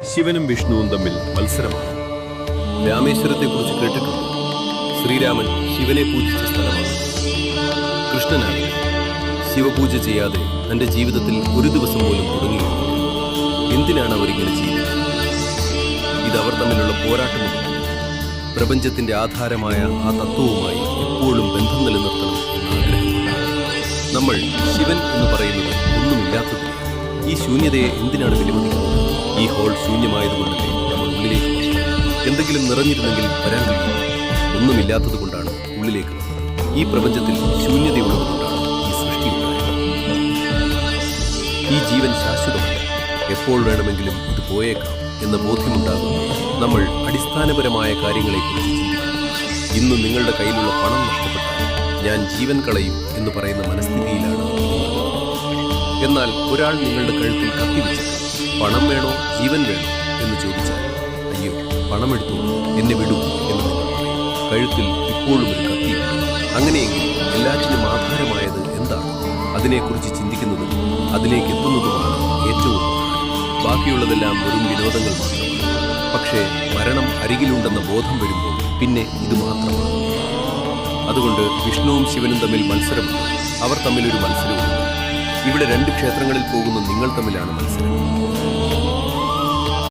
ശിവനും വിഷ്ണുവും തമ്മിൽ മത്സരമാണ്. രാമേശ്വരത്തെക്കുറിച്ച് കേട്ടിട്ടുണ്ട്. ശ്രീരാമൻ ശിവനെ പൂജിച്ച സ്ഥലമാണ്. കൃഷ്ണനാകട്ടെ ശിവപൂജ ചെയ്യാതെ തന്റെ ജീവിതത്തിൽ ഒരു ദിവസം പോലും തുടങ്ങിയില്ല. എന്തിനാണ് അവരിങ്ങനെ ചെയ്യുന്നത്? ഇത് അവർ തമ്മിലുള്ള പോരാട്ടമാണ്. പ്രപഞ്ചത്തിന്റെ ആധാരമായ ആ തത്വവുമായി എപ്പോഴും ബന്ധം നിലനിർത്തണം എന്ന ആഗ്രഹമുണ്ട്. നമ്മൾ ശിവൻ എന്ന് പറയുന്നത് ഒന്നുമില്ലാത്തതില്ല. ഈ ശൂന്യതയെ എന്തിനാണ് വിലമതിക്കുന്നത്? ഈ ഹോൾ ശൂന്യമായതുകൊണ്ടല്ലേ നമ്മൾ ഉള്ളിലേക്ക് വന്നത്. എന്തെങ്കിലും നിറഞ്ഞിരുന്നെങ്കിൽ വരാൻ കഴിയും. ഒന്നുമില്ലാത്തത് കൊണ്ടാണ് ഉള്ളിലേക്ക് വന്നത്. ഈ പ്രപഞ്ചത്തിൽ ശൂന്യതയുള്ളതുകൊണ്ടാണ് ഈ സൃഷ്ടി ഉണ്ടായത്. ഈ ജീവൻ ശാശ്വതമല്ല. എപ്പോൾ വേണമെങ്കിലും ഇത് പോയേക്കാം എന്ന ബോധ്യമുണ്ടാകും നമ്മൾ അടിസ്ഥാനപരമായ കാര്യങ്ങളെക്കുറിച്ച് ചിന്തിക്കും. ഇന്ന് നിങ്ങളുടെ കയ്യിലുള്ള പണം നഷ്ടപ്പെട്ടാൽ ഞാൻ ജീവൻ കളയും എന്ന് പറയുന്ന മനസ്ഥിതിയിലാണ്. എന്നാൽ ഒരാൾ നിങ്ങളുടെ കഴുത്തിൽ കത്തിവെച്ചിട്ട് പണം വേണോ ജീവൻ വേണോ എന്ന് ചോദിച്ചാൽ അയ്യോ പണമെടുത്തു എന്നെ വിടൂ എന്ന് നിങ്ങൾ പറയും. കഴുത്തിൽ ഇപ്പോഴും ഒരു കത്തിയുണ്ട്. അങ്ങനെയെങ്കിൽ എല്ലാറ്റിനും ആധാരമായത് എന്താണ്? അതിനെക്കുറിച്ച് ചിന്തിക്കുന്നതും അതിലേക്ക് എത്തുന്നതുമാണ് ഏറ്റവും ബാക്കിയുള്ളതെല്ലാം വെറും വിനോദങ്ങൾ മാത്രമാണ്. പക്ഷേ മരണം അരികിലുണ്ടെന്ന ബോധം വരുമ്പോൾ പിന്നെ ഇത് മാത്രമാണ്. അതുകൊണ്ട് വിഷ്ണുവും ശിവനും തമ്മിൽ മത്സരമുണ്ട്. അവർ തമ്മിലൊരു മത്സരമുണ്ട്. ഇവിടെ രണ്ട് ക്ഷേത്രങ്ങളിൽ പോകുന്ന നിങ്ങൾ തമ്മിലാണ് മത്സരം.